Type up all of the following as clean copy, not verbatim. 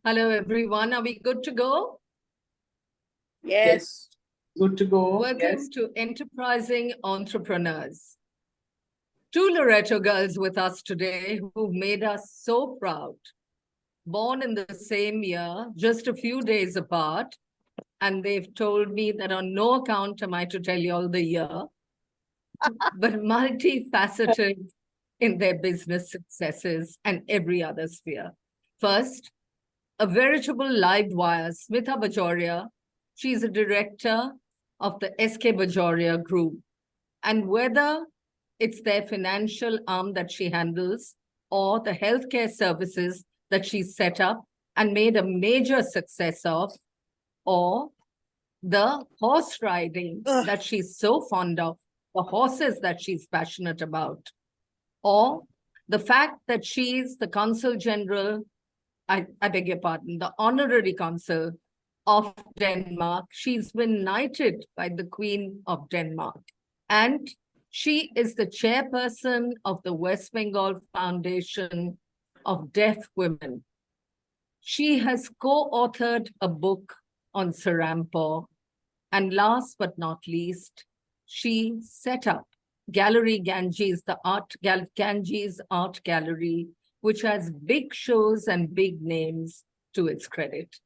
Hello, everyone. Are we good to go? Yes. Good to go. Welcome to Enterprising Entrepreneurs. Two Loreto girls with us today who made us so proud. Born in the same year, just a few days apart, and they've told me that on no account am I to tell you all the year, but multifaceted in their business successes and every other sphere. First, a veritable live wire, Smita Bajoria. She's a director of the SK Bajoria Group. And whether it's their financial arm that she handles or the healthcare services that she's set up and made a major success of, or the horse riding that she's so fond of, the horses that she's passionate about, or the fact that she's the Consul General, I beg your pardon, the Honorary Consul of Denmark. She's been knighted by the Queen of Denmark. And she is the chairperson of the West Bengal Foundation of Deaf Women. She has co-authored a book on Serampore. And last but not least, she set up Gallery Ganges, the Ganges Art Gallery, which has big shows and big names to its credit.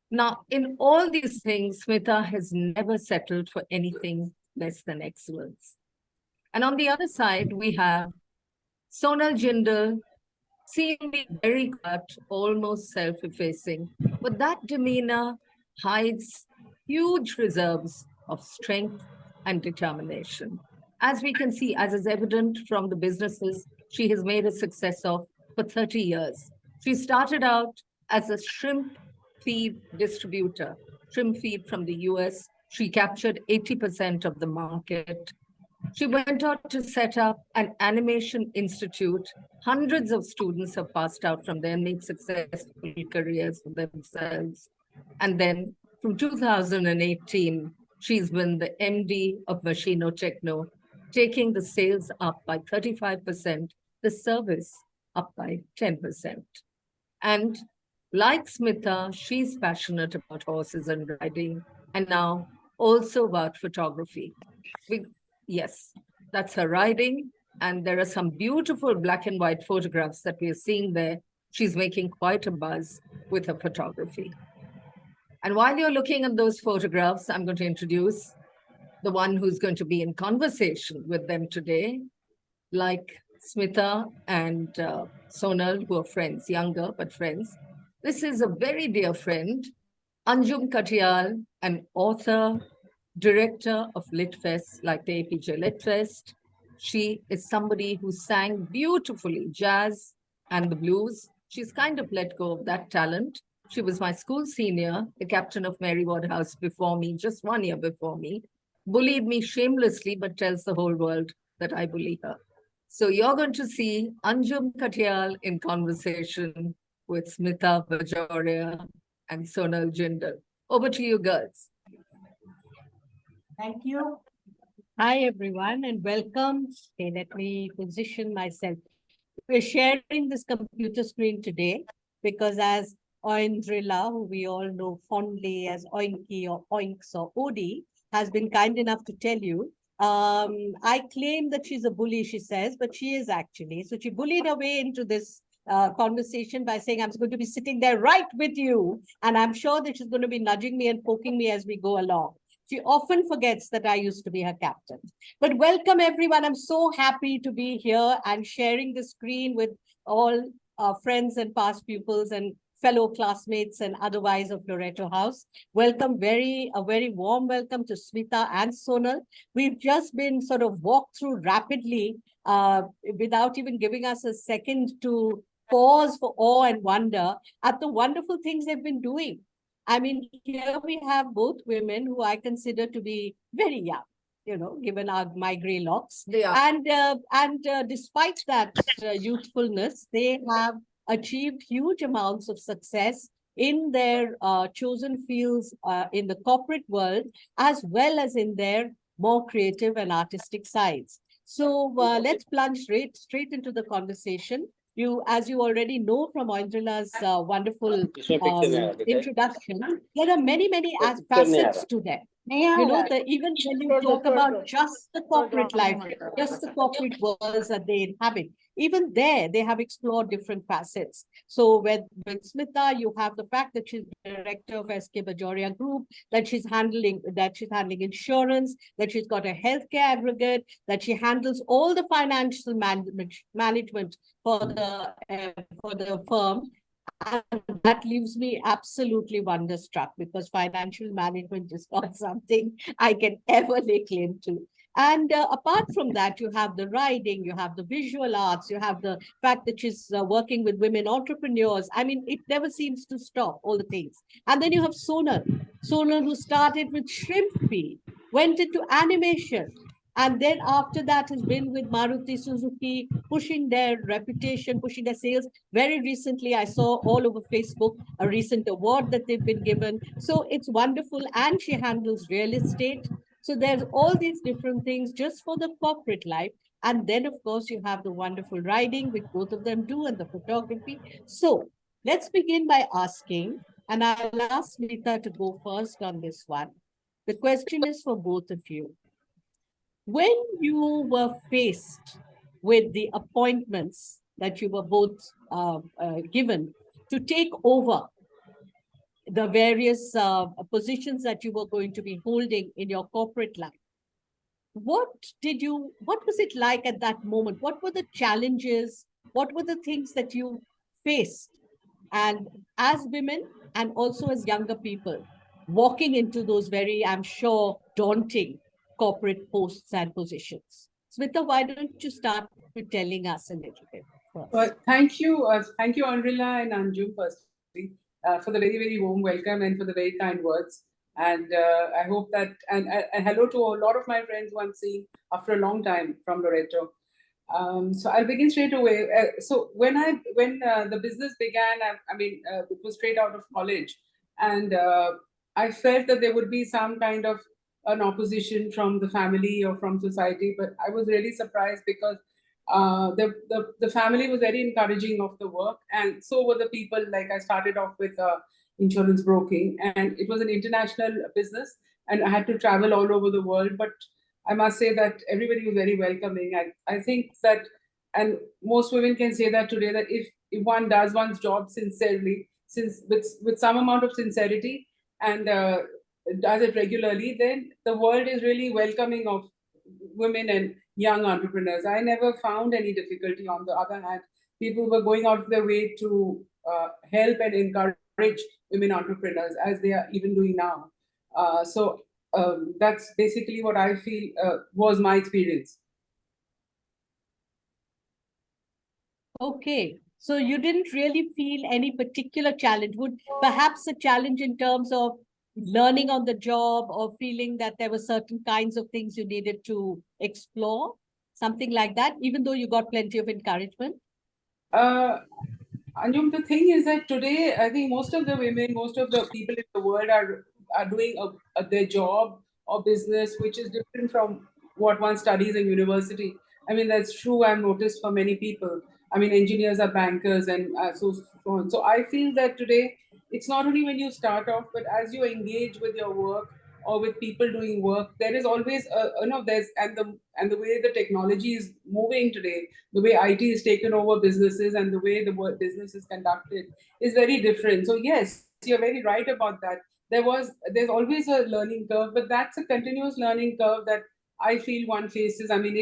Now, in all these things, Smita has never settled for anything less than excellence. And on the other side, we have Sonal Jindal, seemingly very quiet, almost self-effacing, but that demeanor hides huge reserves of strength and determination. As we can see, as is evident from the businesses she has made a success of for 30 years. She started out as a shrimp feed distributor, shrimp feed from the US. She captured 80% of the market. She went on to set up an animation institute. Hundreds of students have passed out from there and made successful careers for themselves. And then from 2018, she's been the MD of Machino Techno, taking the sales up by 35%, the service up by 10%. And like Smita, she's passionate about horses and riding, and now also about photography. Yes, that's her riding. And there are some beautiful black and white photographs that we are seeing there. She's making quite a buzz with her photography. And while you're looking at those photographs, I'm going to introduce the one who's going to be in conversation with them today, like Smita and Sonal, who are friends, younger but friends. This is a very dear friend, Anjum Katyal, an author, director of LitFest, like the APJ LitFest. She is somebody who sang beautifully jazz and the blues. She's kind of let go of that talent. She was my school senior, the captain of Mary Ward House before me, just 1 year before me, bullied me shamelessly, but tells the whole world that I bully her. So you're going to see Anjum Katyal in conversation with Smita Bajoria and Sonal Jindal. Over to you, girls. Thank you. Hi, everyone, and welcome. Okay, let me position myself. We're sharing this computer screen today because as Oindrilla, who we all know fondly as Oinky or Oinks or Odie, has been kind enough to tell you, I claim that she's a bully, she says, but she is actually. So she bullied her way into this conversation by saying, I'm going to be sitting there right with you. And I'm sure that she's going to be nudging me and poking me as we go along. She often forgets that I used to be her captain. But welcome, everyone. I'm so happy to be here and sharing the screen with all our friends and past pupils and fellow classmates and otherwise of Loreto House. Welcome, a very warm welcome to Smita and Sonal. We've just been sort of walked through rapidly without even giving us a second to pause for awe and wonder at the wonderful things they've been doing. I mean, here we have both women who I consider to be very young, you know, given my gray locks. And despite that youthfulness, they have achieved huge amounts of success in their chosen fields in the corporate world, as well as in their more creative and artistic sides. So let's plunge straight into the conversation. as you already know from Oindrila's wonderful introduction, there are many, many facets to them. You know, even when you talk about just the corporate life, just the corporate worlds that they inhabit, even there, they have explored different facets. So with Smita, you have the fact that she's director of SK Bajoria Group, that she's handling insurance, that she's got a healthcare aggregate, that she handles all the financial management for the firm. And that leaves me absolutely wonderstruck, because financial management is not something I can ever lay claim to. And apart from that, you have the writing, you have the visual arts, you have the fact that she's working with women entrepreneurs. I mean, it never seems to stop, all the things. And then you have Sonal, who started with shrimp feed, went into animation, and then after that has been with Maruti Suzuki, pushing their reputation, pushing their sales. Very recently, I saw all over Facebook a recent award that they've been given. So it's wonderful. And she handles real estate. So there's all these different things just for the corporate life. And then, of course, you have the wonderful writing, which both of them do, and the photography. So let's begin by asking, and I'll ask Smita to go first on this one. The question is for both of you. When you were faced with the appointments that you were both given to take over the various positions that you were going to be holding in your corporate life, what was it like at that moment? What were the challenges? What were the things that you faced? And as women and also as younger people, walking into those very, I'm sure, daunting corporate posts and positions. Smita, why don't you start with telling us a little bit first? Well, thank you, Anjula and Anjum, firstly, for the very, very warm welcome and for the very kind words. And I hope that, and hello to a lot of my friends who I'm seeing after a long time from Loreto. So I'll begin straight away. So when the business began, it was straight out of college, and I felt that there would be some kind of an opposition from the family or from society, but I was really surprised because the family was very encouraging of the work, and so were the people. Like, I started off with insurance broking, and it was an international business, and I had to travel all over the world, but I must say that everybody was very welcoming. I think that, and most women can say that today, that if one does one's job sincerely, with some amount of sincerity, and does it regularly, then the world is really welcoming of women and young entrepreneurs. I never found any difficulty. On the other hand, people were going out of their way to help and encourage women entrepreneurs, as they are even doing now. So that's basically what I feel was my experience. Okay, so you didn't really feel any particular challenge. Would perhaps a challenge in terms of learning on the job, or feeling that there were certain kinds of things you needed to explore, something like that, even though you got plenty of encouragement? Anjum, the thing is that today, I think most of the women, most of the people in the world are doing their job or business, which is different from what one studies in university. I mean, that's true. I've noticed for many people. I mean, engineers are bankers and so on. So I feel that today, it's not only when you start off, but as you engage with your work or with people doing work, there is always there's and the way the technology is moving today, the way IT is taken over businesses, and the way the business is conducted is very different. So yes, you're very right about that. There's always a learning curve, but that's a continuous learning curve that I feel one faces. I mean,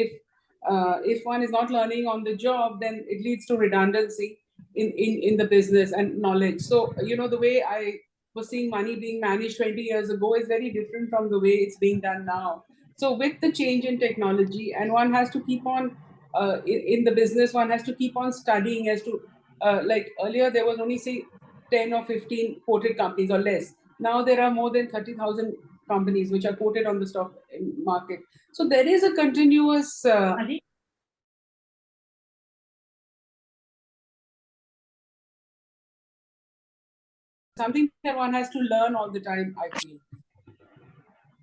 if one is not learning on the job, then it leads to redundancy in the business and knowledge. So the way I was seeing money being managed 20 years ago is very different from the way it's being done now. So with the change in technology, and one has to keep on in the business, one has to keep on studying as to like earlier there was only say 10 or 15 quoted companies or less. Now there are more than 30,000 companies which are quoted on the stock market. So there is a continuous something that one has to learn all the time, I feel.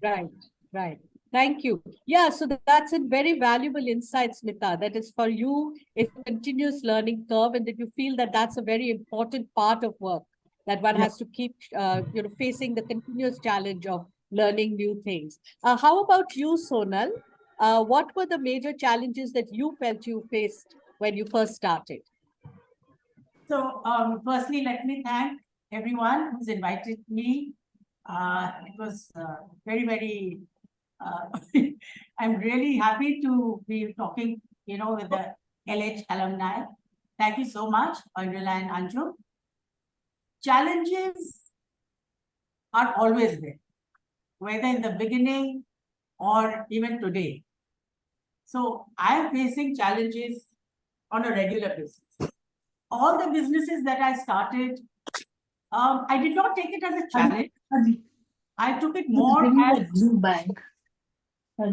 Right, right. Thank you. Yeah, so that's a very valuable insight, Smita. That is for you, it's a continuous learning curve, and that you feel that that's a very important part of work, that one has to keep, facing the continuous challenge of learning new things. How about you, Sonal? What were the major challenges that you felt you faced when you first started? So, firstly, let me thank everyone who's invited me. It was very, very, I'm really happy to be talking, with the LH alumni. Thank you so much, Anjula and Anjum. Challenges are always there, whether in the beginning or even today. So, I am facing challenges on a regular basis. All the businesses that I started, I did not take it as a challenge. I took it more as blue bag. I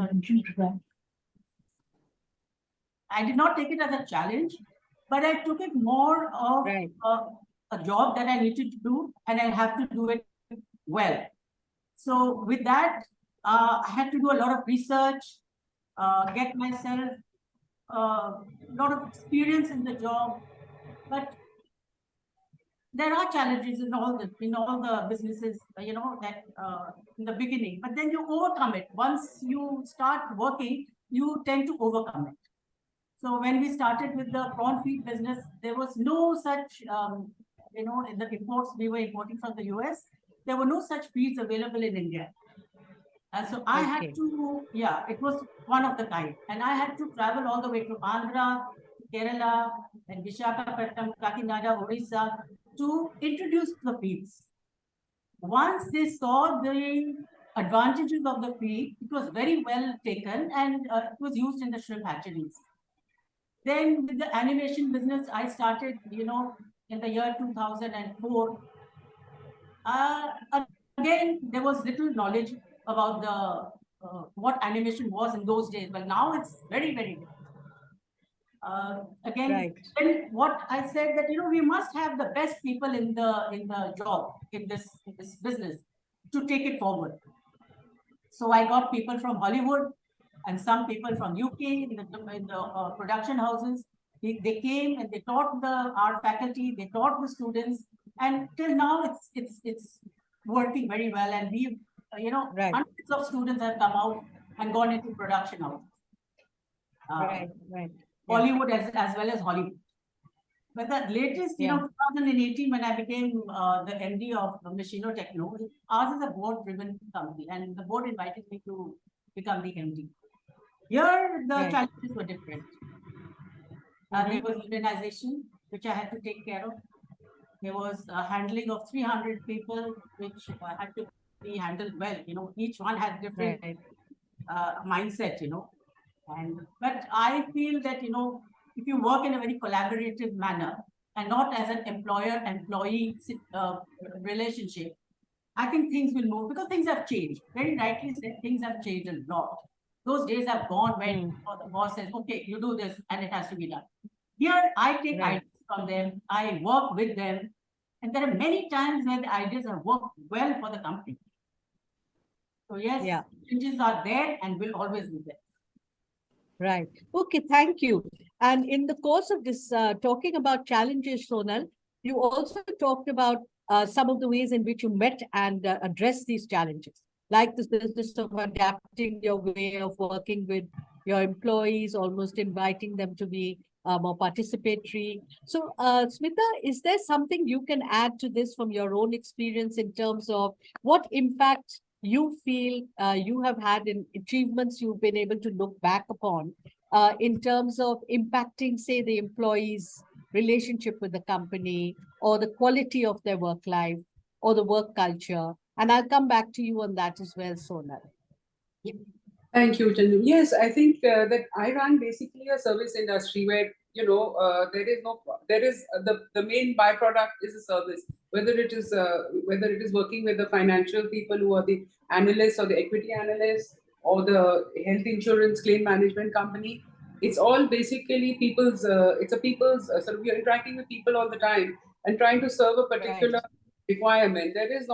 did not take it as a challenge, but I took it more of Right. a job that I needed to do, and I have to do it well. So with that, I had to do a lot of research, get myself a lot of experience in the job, but there are challenges in all the businesses, that in the beginning, but then you overcome it. Once you start working, you tend to overcome it. So when we started with the prawn feed business, there was no such, in the imports we were importing from the US, there were no such feeds available in India. And so I had to, it was one of the kind. And I had to travel all the way to Andhra, Kerala, and Visakhapatnam, Kakinada, Odisha to introduce the feeds. Once they saw the advantages of the feed, it was very well taken, and it was used in the shrimp hatcheries. Then with the animation business, I started, in the year 2004. Again, there was little knowledge about the what animation was in those days, but now it's very, very good. Again, then what I said that we must have the best people in the job in this business to take it forward. So I got people from Hollywood and some people from UK in the production houses. They came and they taught our faculty, they taught the students, and till now it's working very well. And we, hundreds of students have come out and gone into production houses. Hollywood as well as Hollywood. But the latest, 2018, when I became the MD of Machino Techno, ours is a board-driven company, and the board invited me to become the MD. Here, the challenges were different. There was unionization, which I had to take care of. There was handling of 300 people, which had to be handled well. Each one has different mindset, but I feel that, if you work in a very collaborative manner and not as an employer-employee relationship, I think things will move, because things have changed. Very rightly said, things have changed a lot. Those days have gone when the boss says, okay, you do this and it has to be done. Here, I take ideas from them, I work with them, and there are many times where the ideas have worked well for the company. So yes, changes are there and will always be there. Right. Okay, thank you. And in the course of this, talking about challenges, Sonal, you also talked about some of the ways in which you met and addressed these challenges, like this business of adapting your way of working with your employees, almost inviting them to be more participatory. So, Smita, is there something you can add to this from your own experience in terms of what impact you feel you have had in achievements you've been able to look back upon in terms of impacting, say, the employees' relationship with the company, or the quality of their work life, or the work culture? And I'll come back to you on that as well, Sonal. Thank you, Chandu. Yes, I think that I run basically a service industry where, there is the main byproduct is a service, whether it is working with the financial people who are the analysts or the equity analysts or the health insurance claim management company. It's all basically people's, sort of, you're interacting with people all the time and trying to serve a particular requirement. There's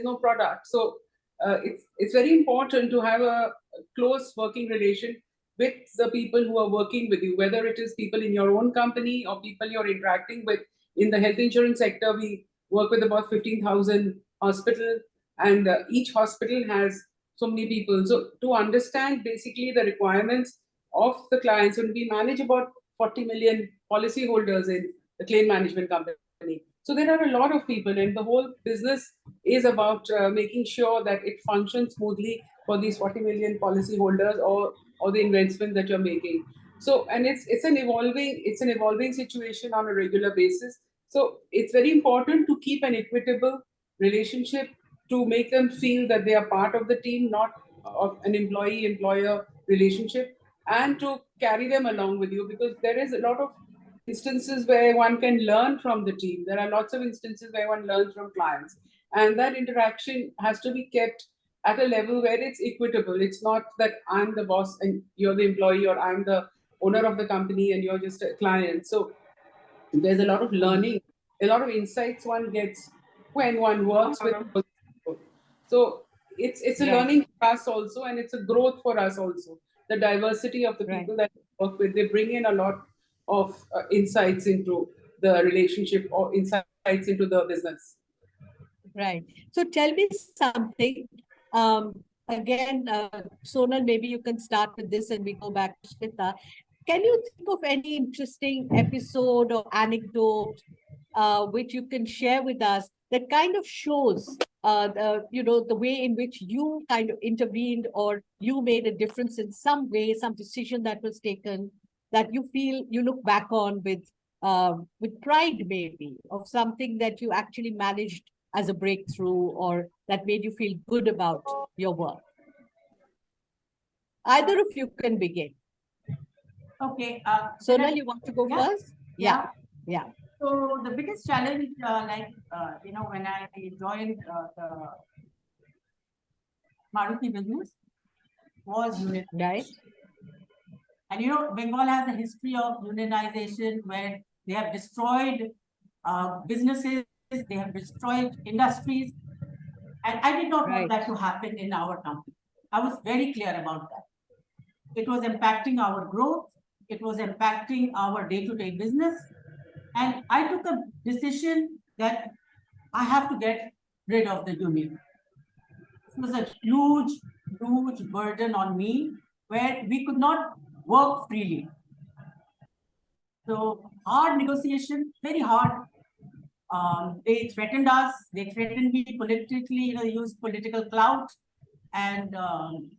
no product. So it's very important to have a close working relation with the people who are working with you, whether it is people in your own company or people you're interacting with. In the health insurance sector, we work with about 15,000 hospitals, and each hospital has so many people. So to understand basically the requirements of the clients, and we manage about 40 million policyholders in the claim management company. So there are a lot of people, and the whole business is about making sure that it functions smoothly for these 40 million policyholders or the investment that you're making. So, and it's an evolving situation on a regular basis. So it's very important to keep an equitable relationship, to make them feel that they are part of the team, not of an employee-employer relationship, and to carry them along with you, because there is a lot of instances where one can learn from the team. There are lots of instances where one learns from clients, and that interaction has to be kept at a level where it's equitable. It's not that I'm the boss and you're the employee, or I'm the owner of the company and you're just a client. So there's a lot of learning, a lot of insights one gets when one works with people. So it's a learning for us also, and it's a growth for us also. The diversity of the people that we work with, they bring in a lot of insights into the relationship or insights into the business. Right. So tell me something. Again, Sonal, maybe you can start with this and we go back to Smita. Can you think of any interesting episode or anecdote which you can share with us that kind of shows the way in which you kind of intervened, or you made a difference in some way, some decision that was taken that you feel you look back on with pride, maybe, of something that you actually managed as a breakthrough, or that made you feel good about your work? Either of you can begin. Okay. Sonal, you want to go first? Yeah. Yeah. So the biggest challenge, when I joined the Maruti business, was unionization. Right. And Bengal has a history of unionization where they have destroyed businesses, they have destroyed industries. And I did not want that to happen in our company. I was very clear about that. It was impacting our growth. It was impacting our day-to-day business. And I took a decision that I have to get rid of the union. It was a huge, huge burden on me, where we could not work freely. So hard negotiation, very hard. They threatened us. They threatened me politically, they used political clout, and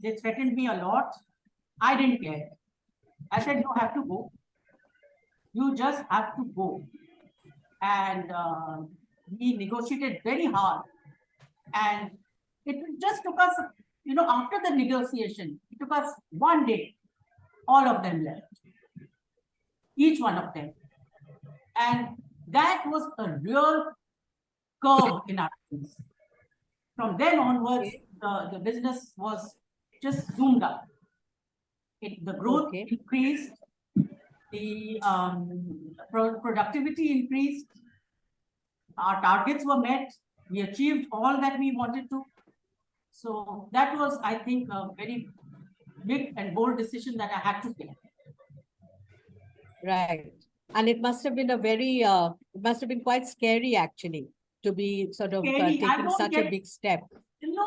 they threatened me a lot. I didn't care. I said, you have to go. You just have to go. And we negotiated very hard. And it just took us, after the negotiation, it took us 1 day. All of them left. Each one of them. And that was a real curve in our business. From then onwards, the business was just zoomed up. The growth increased, the productivity increased, our targets were met, we achieved all that we wanted to. So that was, I think, a very big and bold decision that I had to take. Right. And it must have been it must have been quite scary, actually, to be sort of taking such a big step.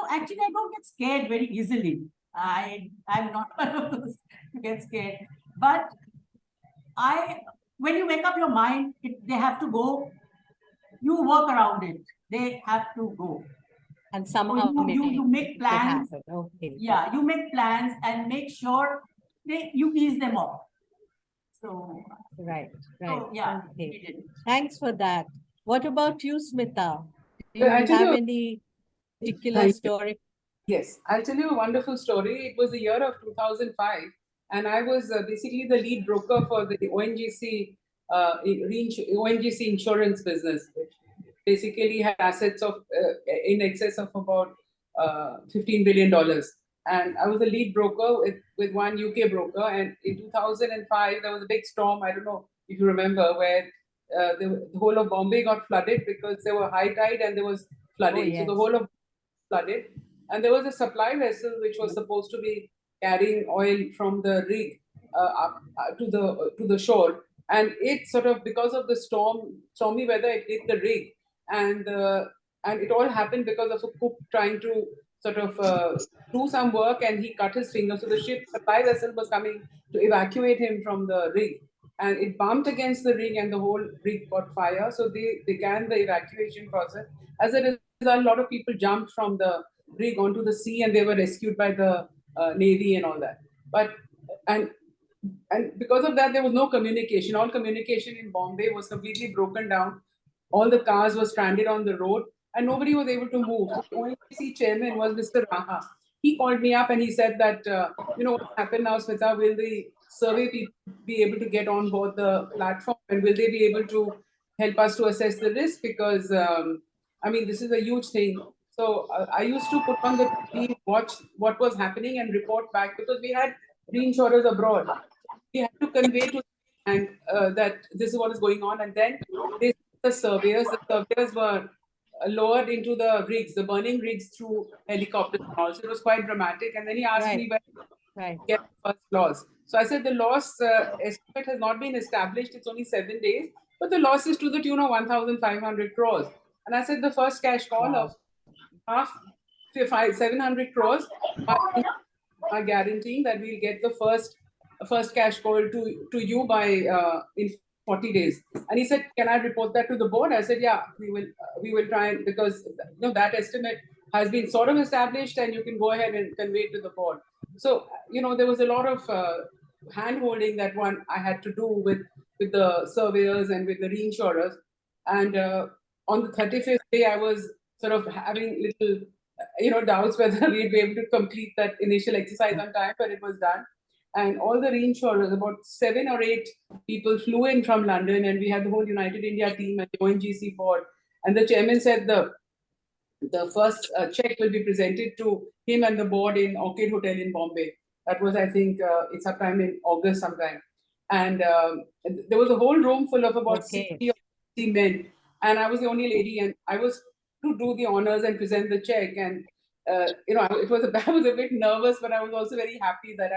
Actually, I don't get scared very easily. I'm not one of those who get scared. But when you make up your mind, they have to go, you work around it. They have to go. And somehow you make plans. Okay. Yeah, you make plans and make sure you ease them off. So right. So, yeah. Okay. Thanks for that. What about you, Smita? Do you Well, have any particular story? Yes, I'll tell you a wonderful story. It was the year of 2005, and I was basically the lead broker for the ONGC insurance business, which basically had assets of in excess of about $15 billion. And I was a lead broker with one UK broker. And in 2005, there was a big storm. I don't know if you remember, where the whole of Bombay got flooded because there were high tide and there was flooding. Oh, yes. So the whole of flooded. and there was a supply vessel which was supposed to be carrying oil from the rig up to the shore, and it sort of, because of the stormy weather, it hit the rig, and it all happened because of a cook trying to sort of do some work, and he cut his finger. So the ship supply vessel was coming to evacuate him from the rig, and it bumped against the rig, and the whole rig caught fire. So they began the evacuation process. As a result, a lot of people jumped from the rig onto the sea, and they were rescued by the Navy and all that. But and because of that, there was no communication. All communication in Bombay was completely broken down. All the cars were stranded on the road, and nobody was able to move. The only chairman was Mr. Raha. He called me up and he said that, what happened now, Smita, will the survey people be able to get on board the platform, and will they be able to help us to assess the risk? Because, this is a huge thing. So I used to put on the TV, watch what was happening and report back, because we had reinsurers abroad. We had to convey to and that this is what is going on. And then the surveyors were lowered into the rigs, the burning rigs, through helicopters and all. So it was quite dramatic. And then he asked me when get first loss. So I said the loss estimate has not been established. It's only 7 days, but the loss is to the tune of 1,500 crores. And I said the first cash call of half 700 crores are guaranteeing that we'll get the first cash call to you by in 40 days. And he said, can I report that to the board? I said, yeah, we will try, and because that estimate has been sort of established, and you can go ahead and convey it to the board. So there was a lot of hand holding that I had to do with the surveyors and with the reinsurers. And on the 35th day, I was sort of having little doubts whether we'd be able to complete that initial exercise on time, but it was done. And all the reinsurers, about 7 or 8 people, flew in from London, and we had the whole United India team at the ONGC board. And the chairman said the first check will be presented to him and the board in Orchid Hotel in Bombay. That was, I think, it's sometime in August sometime. And there was a whole room full of about 60 or 60 men. And I was the only lady, and I was to do the honors and present the check. And, I was a bit nervous, but I was also very happy that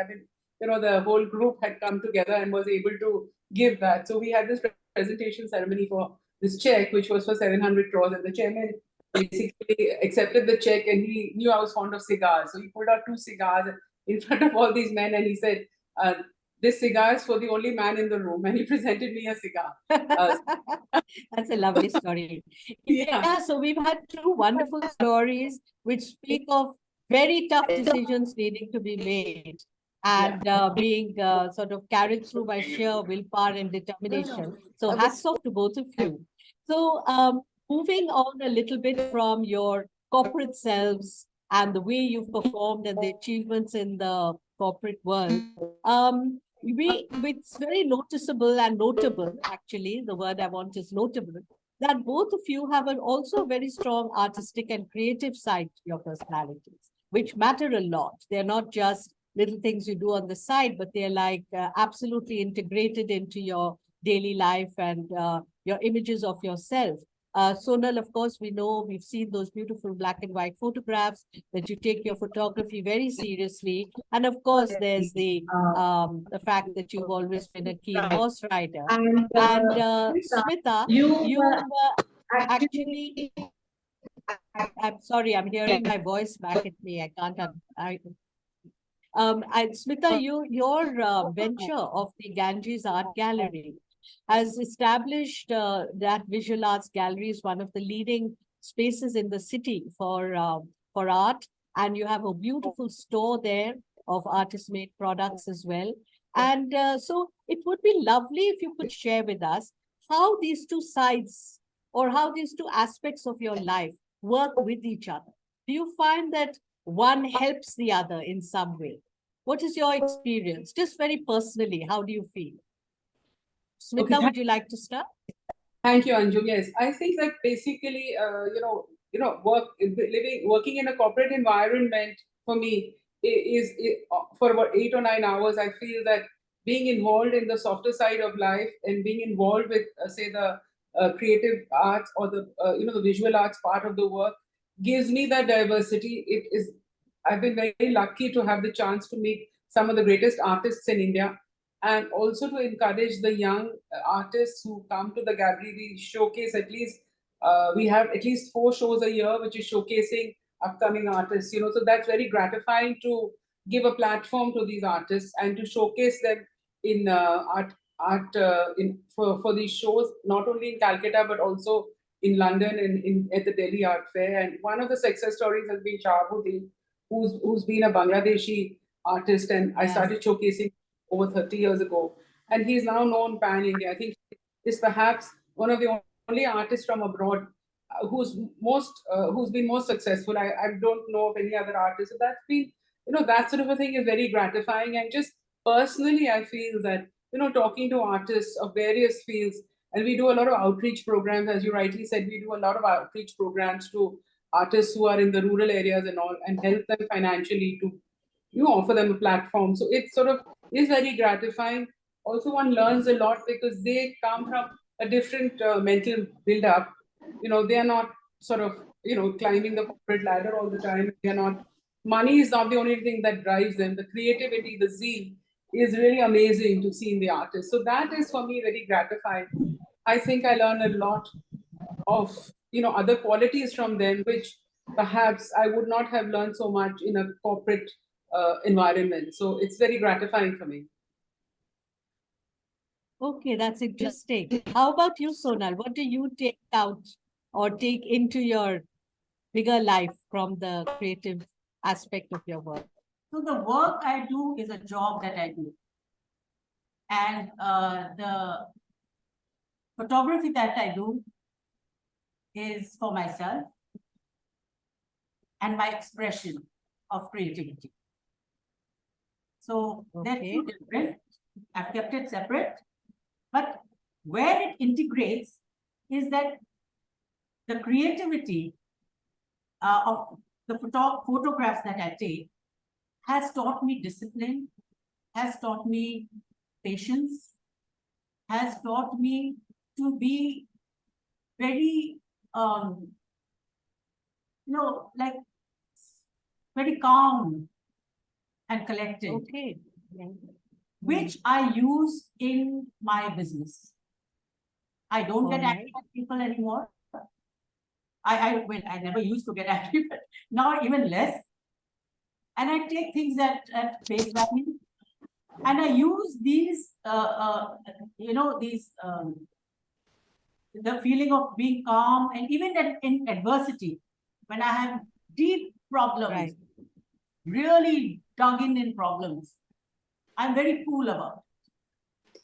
the whole group had come together and was able to give that. So we had this presentation ceremony for this check, which was for 700 crores. And the chairman basically accepted the check, and he knew I was fond of cigars. So he pulled out 2 cigars in front of all these men, and he said, this cigar is for the only man in the room. And he presented me a cigar. That's a lovely story. Yeah, so we've had 2 wonderful stories which speak of very tough decisions needing to be made, and being sort of carried through by sheer willpower and determination. So hats off to both of you. So moving on a little bit from your corporate selves and the way you've performed and the achievements in the corporate world, it's very noticeable and notable, actually, the word I want is notable, that both of you have also very strong artistic and creative side to your personalities, which matter a lot. They're not just little things you do on the side, but they're like absolutely integrated into your daily life and your images of yourself. Sonal, of course, we know, we've seen those beautiful black and white photographs, that you take your photography very seriously. And of course, there's the fact that you've always been a keen horse rider. And Smita, you actually, I'm sorry, I'm hearing my voice back at me. I can't. Smita, your venture of the Ganges Art Gallery has established that visual arts gallery is one of the leading spaces in the city for art, and you have a beautiful store there of artist-made products as well. And so it would be lovely if you could share with us how these 2 sides, or how these 2 aspects of your life work with each other. Do you find that one helps the other in some way? What is your experience? Just very personally, how do you feel? Smita, would you like to start? Thank you, Anjum. Yes, I think that basically, working in a corporate environment for me is for about 8 or 9 hours. I feel that being involved in the softer side of life and being involved with, say, the creative arts or the the visual arts part of the work gives me that diversity. It is I've been very lucky to have the chance to meet some of the greatest artists in India, and also to encourage the young artists who come to the gallery. We showcase at least, we have at least 4 shows a year, which is showcasing upcoming artists. So that's very gratifying to give a platform to these artists and to showcase them in for these shows, not only in Calcutta but also in London and at the Delhi Art Fair. And one of the success stories has been Shahabuddin, who's been a Bangladeshi artist, and I started showcasing over 30 years ago, and he's now known pan India. I think is perhaps one of the only artists from abroad who's been most successful. I don't know of any other artist. So that's been, that sort of a thing is very gratifying. And just personally, I feel that, talking to artists of various fields, and we do a lot of outreach programs, as you rightly said, we do a lot of outreach programs to artists who are in the rural areas and all, and help them financially to, offer them a platform. So it sort of is very gratifying. Also, one learns a lot because they come from a different mental build-up. They are not sort of, climbing the corporate ladder all the time. They are not, money is not the only thing that drives them. The creativity, the zeal is really amazing to see in the artist. So that is for me very gratifying. I think I learn a lot of, other qualities from them, which perhaps I would not have learned so much in a corporate environment. So it's very gratifying for me. Okay, that's interesting. How about you, Sonal? What do you take out or take into your bigger life from the creative aspect of your work? So the work I do is a job that I do. And the photography that I do is for myself and my expression of creativity. So they're two different. I've kept it separate. But where it integrates is that the creativity of the photographs that I take has taught me discipline, has taught me patience, has taught me to be very, like very calm and collected. Okay. Which I use in my business. I don't get angry at people anymore. I never used to get angry, but now even less. And I take things at face value. And I use these, the feeling of being calm, and even in adversity, when I have deep problems, really dug in problems, I'm very cool about it.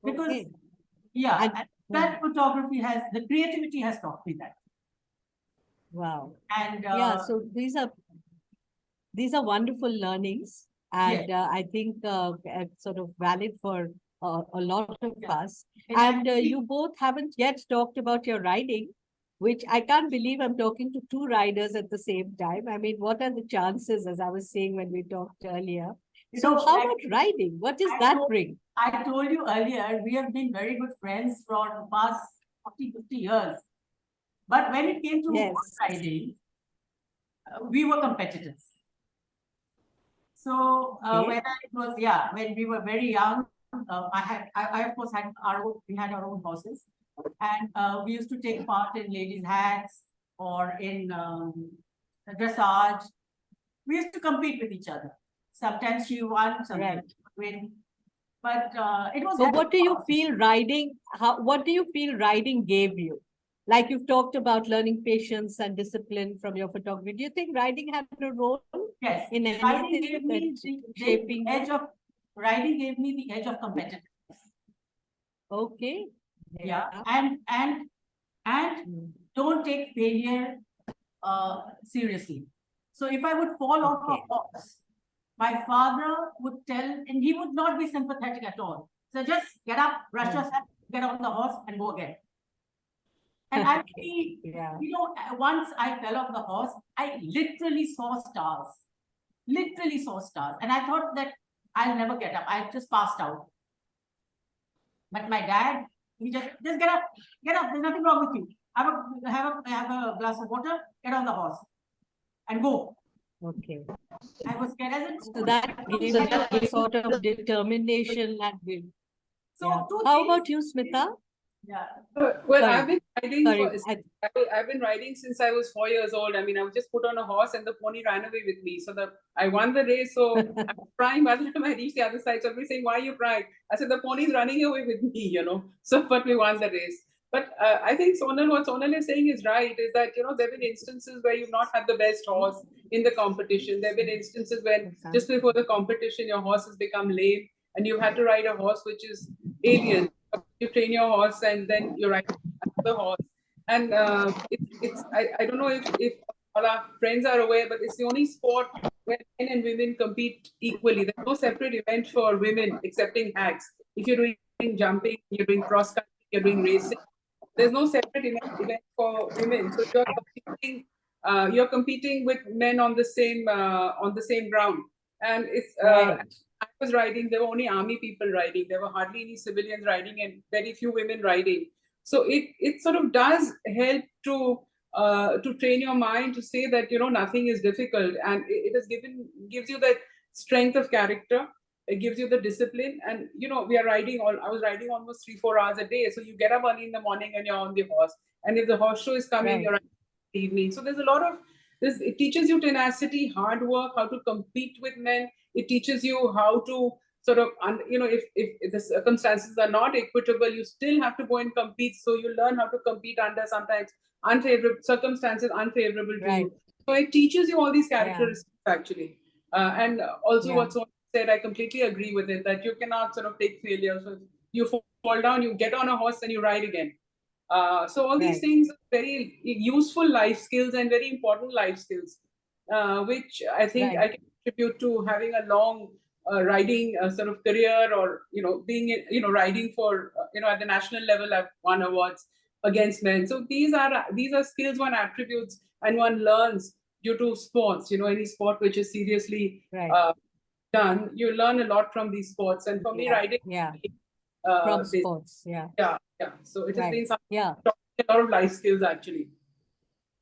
Because, that photography the creativity has taught me that. Wow. And so these are wonderful learnings, and I think sort of valid for a lot of us. And you both haven't yet talked about your riding, which I can't believe I'm talking to 2 riders at the same time. I mean, what are the chances, as I was saying when we talked earlier? So how about riding? What does that bring? I told you earlier, we have been very good friends for the past 40, 50 years. But when it came to horse riding, we were competitors. So when we were very young, I of course had we had our own horses, and we used to take part in ladies' hats or in dressage. We used to compete with each other. Sometimes she won, sometimes she would win. But it was. So what do you feel riding? What do you feel riding gave you? Like you've talked about learning patience and discipline from your photography. Do you think riding had a role? Yes. In Riding gave me the edge of competitiveness. Okay. Yeah. And don't take failure seriously. So if I would fall off a horse, my father would tell, and he would not be sympathetic at all. So just get up, brush yourself, get on the horse, and go again. And actually, once I fell off the horse, I literally saw stars. And I thought that I'll never get up. I just passed out. But my dad, he just get up. There's nothing wrong with you. Have a glass of water, get on the horse, and go. Okay. I was scared as So that gave you a sort of determination and will. So Yeah. two How things. about you, Smita? Yeah. Well, Sorry. I've been riding Sorry. I've been riding since I was 4 years old. I mean, I was just put on a horse and the pony ran away with me. So I won the race. So I was crying by the time I reached the other side. So everybody's saying, "Why are you crying?" I said, "The pony's running away with me," you know. So, but we won the race. But I think what Sonal is saying is right. Is that there have been instances where you've not had the best horse in the competition. There have been instances when just before the competition, your horse has become lame and you've had to ride a horse which is alien. You train your horse and then you ride the horse. And I don't know if all our friends are aware, but it's the only sport where men and women compete equally. There's no separate event for women excepting hags. If you're doing jumping, you're doing cross country, you're doing racing, there's no separate event for women. So you're competing with men on the same ground. And it's Right. I was riding, there were only army people riding. There were hardly any civilians riding and very few women riding. So it sort of does help to train your mind to say that nothing is difficult, and gives you that strength of character. It gives you the discipline, and I was riding almost 3-4 hours a day. So you get up early in the morning and you're on the horse, and if the horse show is coming, Right. you're riding in the evening. So there's a lot of this. It teaches you tenacity, hard work, how to compete with men. It teaches you how to sort of, if the circumstances are not equitable, you still have to go and compete. So you learn how to compete under sometimes unfavorable circumstances, unfavorable to you. So it teaches you all these characteristics actually. And also what Sonal said, I completely agree with it, that you cannot sort of take failure. So you fall down, you get on a horse and you ride again. So all these things are very useful life skills and very important life skills, which I think I can contribute to having a long riding sort of career, or being riding for at the national level. I've won awards against men. So these are skills one attributes and one learns due to sports. Any sport which is seriously done, you learn a lot from these sports. And for me, riding From sports, yeah. So it has been a lot of life skills actually.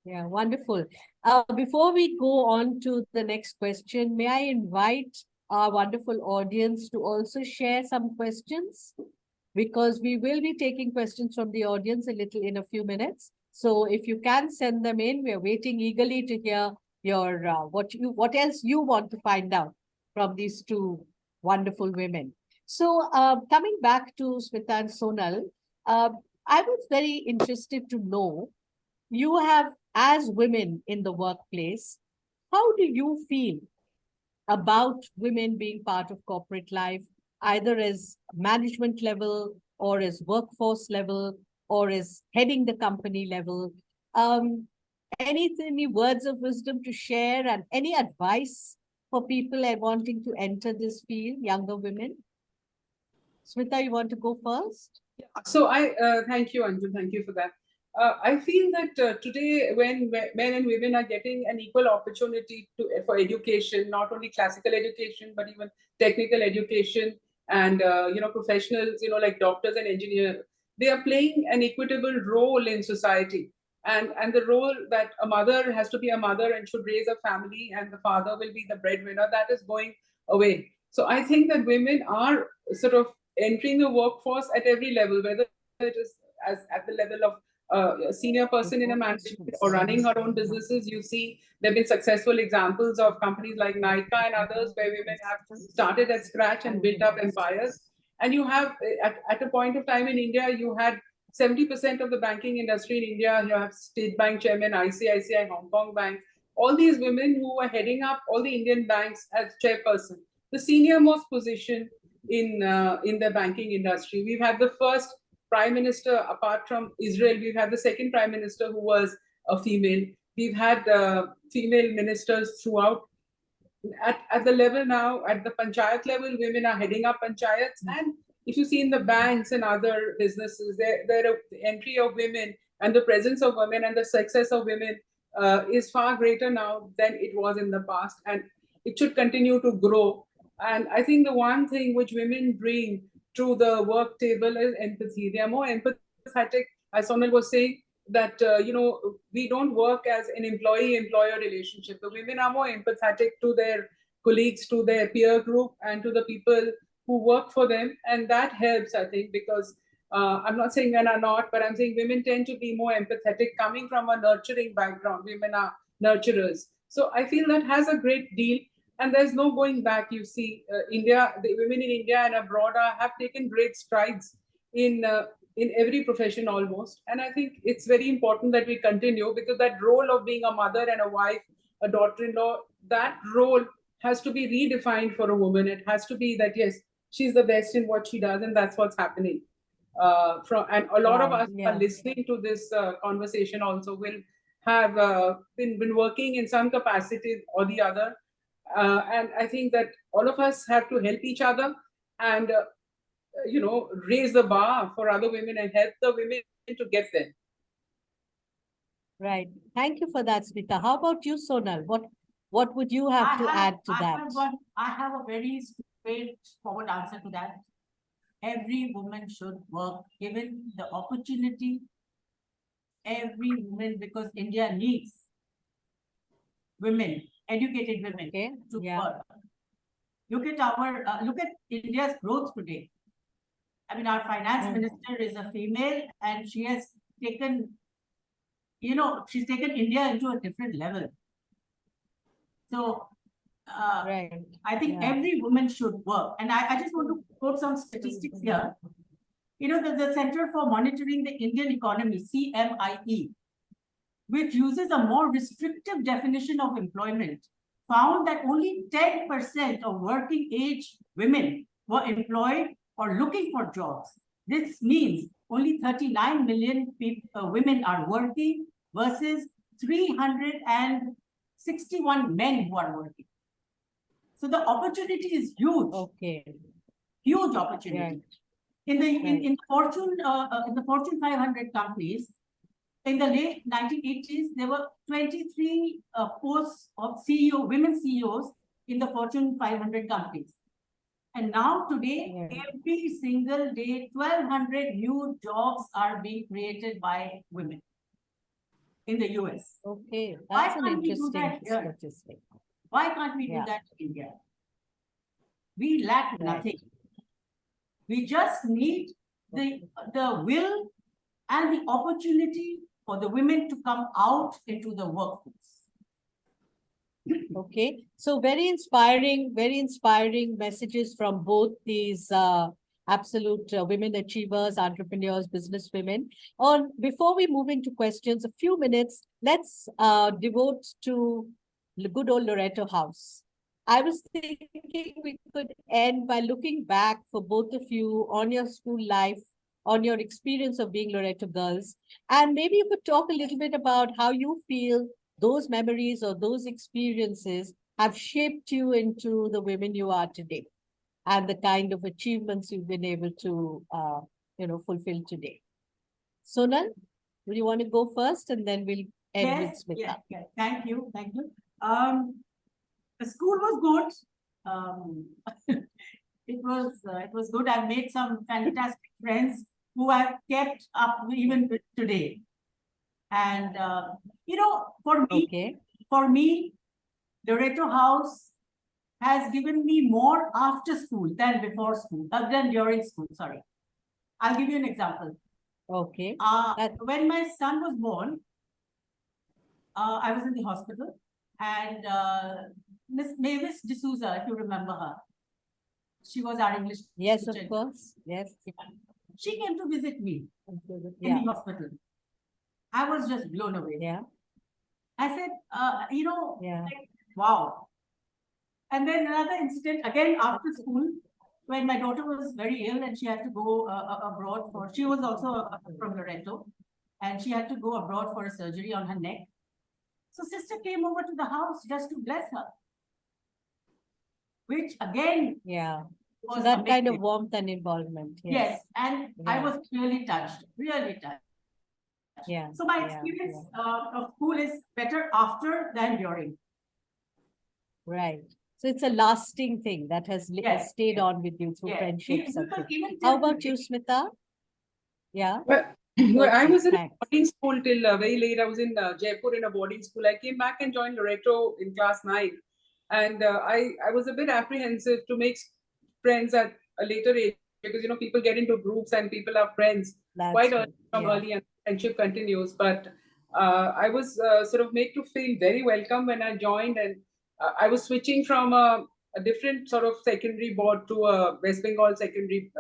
Yeah, wonderful. Before we go on to the next question, may I invite our wonderful audience to also share some questions? Because we will be taking questions from the audience in a few minutes. So if you can send them in, we are waiting eagerly to hear your what else you want to find out from these two wonderful women. So coming back to Smita and Sonal, I was very interested to know, you have, as women in the workplace, how do you feel about women being part of corporate life, either as management level or as workforce level or as heading the company level? Any words of wisdom to share, and any advice for people wanting to enter this field, younger women? Smita, you want to go first? So thank you, Anjum. Thank you for that. I feel that today, when men and women are getting an equal opportunity for education, not only classical education, but even technical education, and professionals, like doctors and engineers, they are playing an equitable role in society. And the role that a mother has to be a mother and should raise a family, and the father will be the breadwinner, that is going away. So I think that women are sort of entering the workforce at every level, whether it is at the level of a senior person in a management or running her own businesses. You see, there have been successful examples of companies like Nike and others where women have started at scratch and built up empires. And you have, at a point of time in India, you had 70% of the banking industry in India. You have State Bank Chairman, ICICI, Hong Kong Bank, all these women who were heading up all the Indian banks as chairperson, the senior most position in the banking industry. We've had the first prime minister, apart from Israel, we've had the second prime minister who was a female. We've had female ministers throughout. At the level now, at the panchayat level, women are heading up panchayats. And if you see in the banks and other businesses, the entry of women and the presence of women and the success of women is far greater now than it was in the past. And it should continue to grow. And I think the one thing which women bring to the work table is empathy. They are more empathetic, as Sonal was saying. that, we don't work as an employee-employer relationship. The women are more empathetic to their colleagues, to their peer group, and to the people who work for them. And that helps, I think, because I'm not saying men are not, but I'm saying women tend to be more empathetic coming from a nurturing background. Women are nurturers. So I feel that has a great deal. And there's no going back. You see, India, the women in India and abroad have taken great strides in every profession almost. And I think it's very important that we continue, because that role of being a mother and a wife, a daughter-in-law, that role has to be redefined for a woman. It has to be that, yes, she's the best in what she does, and that's what's happening. And a lot of us are listening to this conversation also will have been working in some capacity or the other. And I think that all of us have to help each other and, raise the bar for other women and help the women to get there. Right. Thank you for that, Smita. How about you, Sonal? What would you have to add to that? I have a very straightforward answer to that. Every woman should work, given the opportunity. Every woman, because India needs women, educated women, to work. Look at India's growth today. I mean, our finance minister is a female, and she has taken, she's taken India into a different level. So, I think every woman should work. And I just want to quote some statistics here. The Center for Monitoring the Indian Economy, CMIE, which uses a more restrictive definition of employment, found that only 10% of working age women were employed or looking for jobs. This means only 39 million women are working versus 361 men who are working. So the opportunity is huge. Huge opportunity. In the Fortune 500 companies, in the late 1980s, there were 23 posts of women CEOs in the Fortune 500 companies. And now today, every single day, 1,200 new jobs are being created by women in the US. That's an interesting statistic. Why can't we do that in India? We lack nothing. We just need the will and the opportunity for the women to come out into the workforce. So very inspiring messages from both these absolute women achievers, entrepreneurs, business women. Before we move into questions, a few minutes, let's devote to the good old Loreto House. I was thinking we could end by looking back for both of you on your school life, on your experience of being Loreto girls, and maybe you could talk a little bit about how you feel those memories or those experiences have shaped you into the women you are today and the kind of achievements you've been able to, fulfill today. Sonal, would you want to go first, and then we'll end with Smita? Yes. Thank you. The school was good. It was good. I've made some fantastic friends who I've kept up even today. And for me, Loreto House has given me more after school than before school, than during school. Sorry, I'll give you an example. When my son was born, I was in the hospital, and Miss Mavis D'Souza, if you remember her, she was our English teacher. Yes, of course. Yes. She came to visit me in the hospital. I was just blown away. I said, wow. And then another incident, again after school, when my daughter was very ill and she had to go abroad she was also from Loreto, and she had to go abroad for a surgery on her neck. So sister came over to the house just to bless her, which again, so that amazing. Kind of warmth and involvement. Yes, and I was really touched. So my experience of school is better after than during. Right. So it's a lasting thing that has stayed on with you through friendships. How about you, Smita? Well, Well, I was in a Thanks. boarding school till very late. I was in Jaipur in a boarding school. I came back and joined Loreto in class 9. And I was a bit apprehensive to make friends at a later age because, people get into groups and people are friends quite That's early, right. from Yeah. early, and friendship continues. But I was sort of made to feel very welcome when I joined. And I was switching from a different sort of secondary board to a West Bengal secondary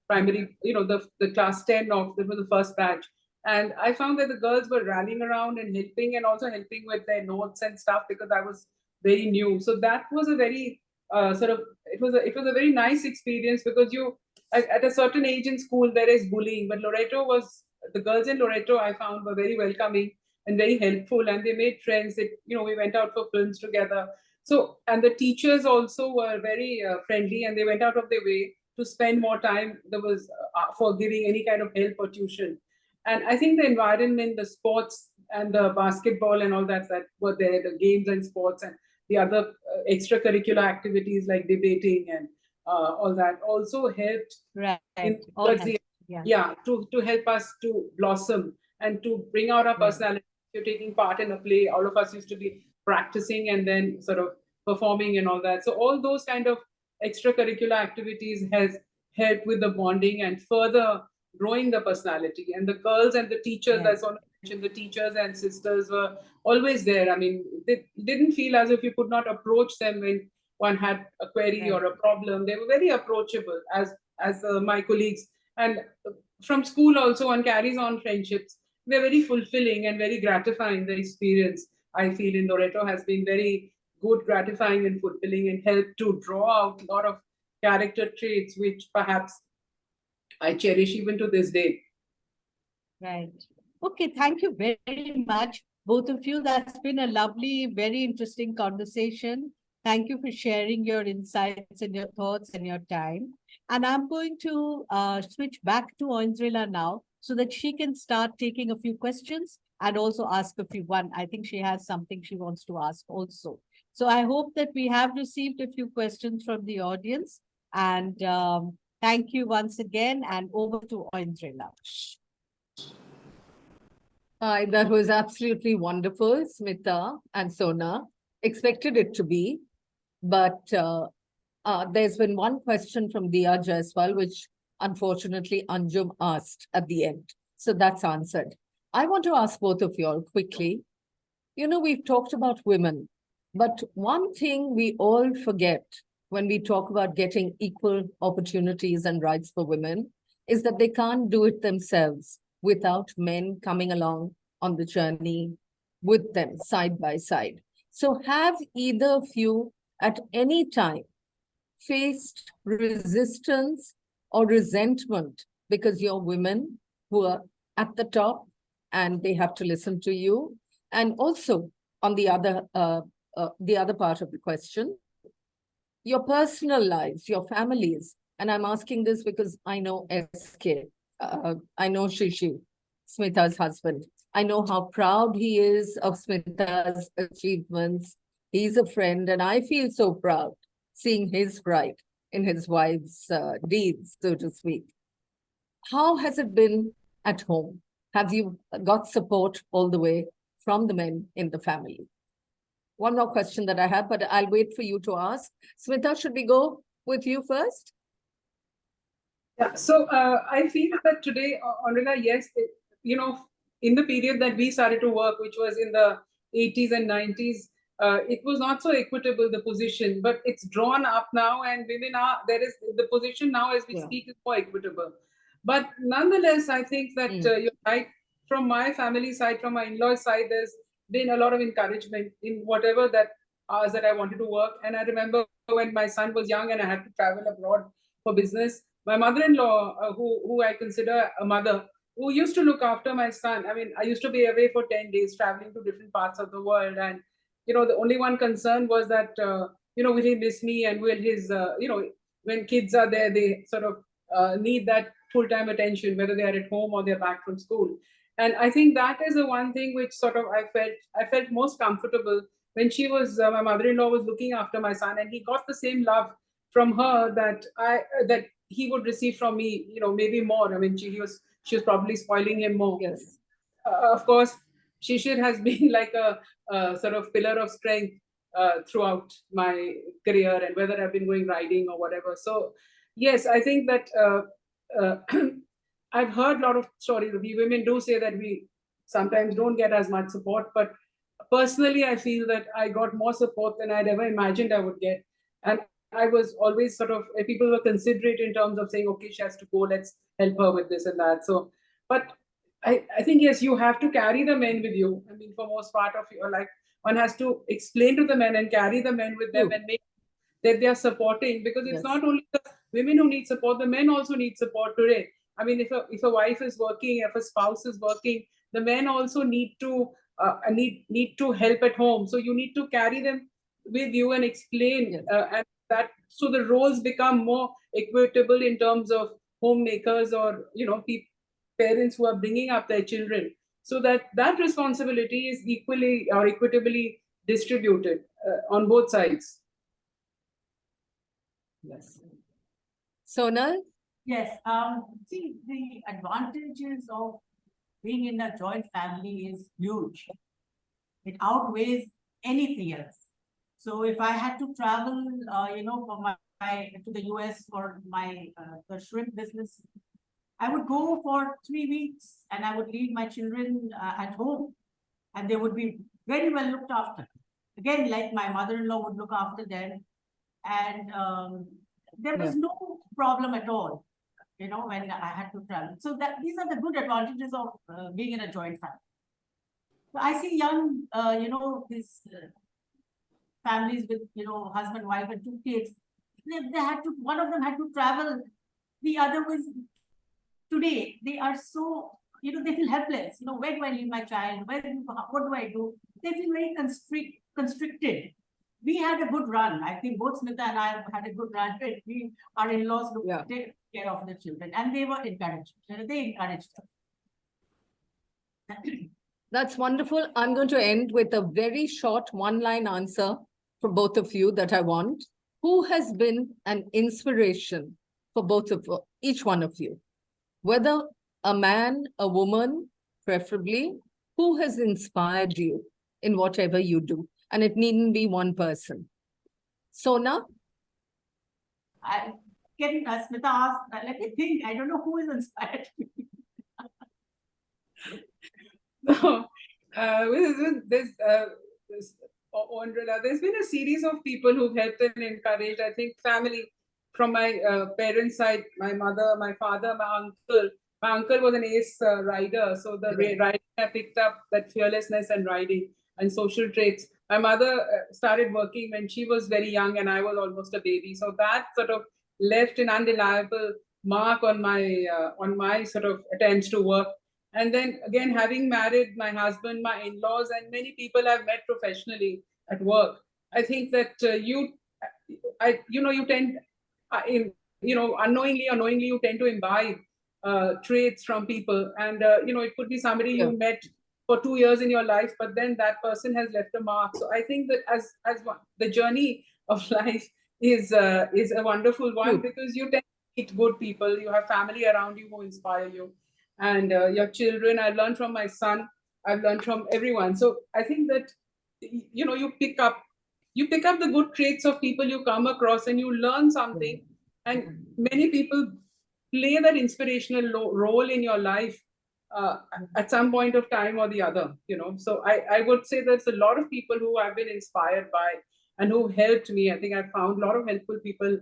primary, the class 10 of the first batch. And I found that the girls were rallying around and helping, and also helping with their notes and stuff, because I was very new. So that was a very it was a very nice experience, because you at a certain age in school there is bullying, but the girls in Loreto I found were very welcoming and very helpful, and they made friends. We went out for films together. So, and the teachers also were very friendly, and they went out of their way to spend more time. There was for giving any kind of help or tuition. And I think the environment, the sports and the basketball and all that were there, the games and sports and the other extracurricular activities like debating and all that also helped Right. towards the Yeah. to help us to blossom and to bring out our personality. You're taking part in a play. All of us used to be practicing and then sort of performing and all that. So all those kind of extracurricular activities has helped with the bonding and further growing the personality. And the girls and the teachers, Yeah. as I mentioned, the teachers and sisters were always there. I mean, they didn't feel as if you could not approach them when one had a query or a problem. They were very approachable as my colleagues. And from school also, one carries on friendships. They're very fulfilling and very gratifying. The experience, I feel, in Loreto has been very good, gratifying and fulfilling, and helped to draw out a lot of character traits which perhaps I cherish even to this day. Right. Okay, thank you very much, both of you. That's been a lovely, very interesting conversation. Thank you for sharing your insights and your thoughts and your time. And I'm going to switch back to Oindrila now so that she can start taking a few questions and also ask a few. I think she has something she wants to ask also. So I hope that we have received a few questions from the audience. And thank you once again, and over to Oindrila. Hi, that was absolutely wonderful, Smita and Sona. Expected it to be, but there's been one question from Dia Jaiswal, which unfortunately Anjum asked at the end. So that's answered. I want to ask both of you all quickly. We've talked about women, but one thing we all forget when we talk about getting equal opportunities and rights for women is that they can't do it themselves without men coming along on the journey with them side by side. So have either of you at any time faced resistance or resentment because you're women who are at the top and they have to listen to you? And also on the other part of the question, your personal lives, your families. And I'm asking this because I know SK, I know Shishi, Smita's husband. I know how proud he is of Smita's achievements. He's a friend, and I feel so proud seeing his pride in his wife's deeds, so to speak. How has it been at home? Have you got support all the way from the men in the family? One more question that I have, but I'll wait for you to ask. Smita, should we go with you first? Yeah, so I feel that today, Anurila, yes, in the period that we started to work, which was in the 80s and 90s, it was not so equitable, the position, but it's drawn up now, and women are, the position now as we speak is more equitable. But nonetheless, I think that you're right. From my family side, from my in-law side, there's been a lot of encouragement in whatever that hours that I wanted to work. And I remember when my son was young and I had to travel abroad for business, my mother-in-law, who I consider a mother, who used to look after my son. I mean, I used to be away for 10 days, traveling to different parts of the world. And, the only one concern was that, will he miss me? And will his, when kids are there, they sort of need that full-time attention, whether they are at home or they're back from school. And I think that is the one thing which sort of I felt most comfortable when she was, my mother-in-law was looking after my son, and he got the same love from her that he would receive from me, maybe more. I mean, he was she was probably spoiling him more. Yes. Of course, Shishir has been like a sort of pillar of strength throughout my career, and whether I've been going riding or whatever. So, yes, I think that I've heard a lot of stories. We women do say that we sometimes don't get as much support, but personally, I feel that I got more support than I'd ever imagined I would get. And I was always sort of, people were considerate in terms of saying, okay, she has to go, let's help her with this and that. So, but I think, yes, you have to carry the men with you. I mean, for most part of your life, one has to explain to the men and carry the men with them and make that they are supporting, because it's not only the women who need support, the men also need support today. I mean, if a wife is working, if a spouse is working, the men also need to need to help at home. So you need to carry them with you and explain, and that, so the roles become more equitable in terms of homemakers, or parents who are bringing up their children, so that responsibility is equally or equitably distributed on both sides. Yes. Sonal? Yes. See, the advantages of being in a joint family is huge. It outweighs anything else. So if I had to travel, for my to the US for my the shrimp business, I would go for 3 weeks and I would leave my children at home, and they would be very well looked after. Again, like my mother-in-law would look after them, and there was no problem at all, when I had to travel. So these are the good advantages of being in a joint family. So I see young, these families with, husband, wife, and 2 kids. They had to. One of them had to travel. The other was. Today they are so, they feel helpless. Where do I leave my child? What do I do? They feel very constricted. We had a good run. I think both Smita and I have had a good run. Our in-laws take care of the children, and they were encouraged. They encouraged us. That's wonderful. I'm going to end with a very short one-line answer from both of you that I want. Who has been an inspiration for each one of you? Whether a man, a woman, preferably, who has inspired you in whatever you do? And it needn't be one person. Sona? I can Smita ask, let me think. I don't know who has inspired me. No, there's been a series of people who've helped and encouraged. I think family, from my parents' side, my mother, my father, my uncle. My uncle was an ace rider, so the riding I picked up that fearlessness and riding and social traits. My mother started working when she was very young, and I was almost a baby. So that sort of left an undeniable mark on my sort of attempts to work. And then again, having married my husband, my in-laws, and many people I've met professionally at work, I think that you tend, unknowingly or knowingly, you tend to imbibe traits from people. And, it could be somebody you met for 2 years in your life, but then that person has left a mark. So I think that as the journey of life is a wonderful one, because you tend to meet good people. You have family around you who inspire you. And your children, I've learned from my son, I've learned from everyone. So I think that, you pick up the good traits of people you come across, and you learn something. And many people play that inspirational role in your life at some point of time or the other, So I would say there's a lot of people who I've been inspired by and who helped me. I think I've found a lot of helpful people,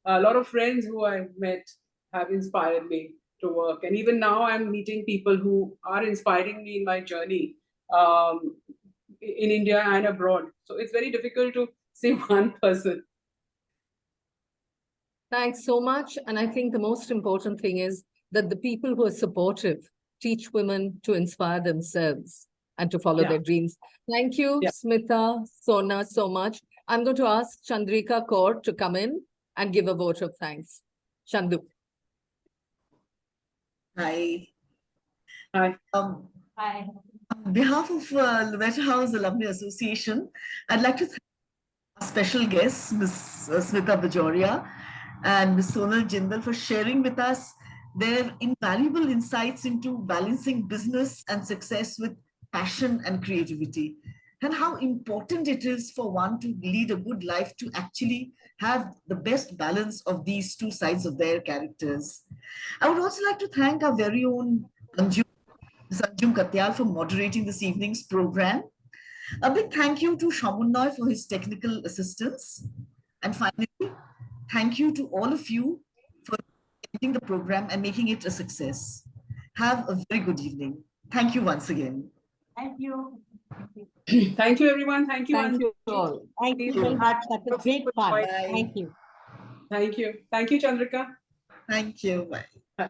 a lot of friends who I've met have inspired me to work. And even now I'm meeting people who are inspiring me in my journey in India and abroad. So it's very difficult to say one person. Thanks so much. And I think the most important thing is that the people who are supportive teach women to inspire themselves and to follow their dreams. Thank you, Smita, Sona, so much. I'm going to ask Chandrika Kaur to come in and give a vote of thanks. Chandu. Hi. Hi. Hi. On behalf of Loreto House Alumnae Association, I'd like to thank our special guests, Ms. Smita Bajoria and Ms. Sonal Jindal, for sharing with us their invaluable insights into balancing business and success with passion and creativity, and how important it is for one to lead a good life to actually have the best balance of these two sides of their characters. I would also like to thank our very own Anjum Katyal for moderating this evening's program. A big thank you to Shamunnoy for his technical assistance. And finally, thank you to all of you for attending the program and making it a success. Have a very good evening. Thank you once again. Thank you. Thank you, everyone. Thank you, Thank Anjum. you all. Thank you very much. That was great fun. Bye. Thank you. Thank you. Thank you, Chandrika. Thank you. Bye.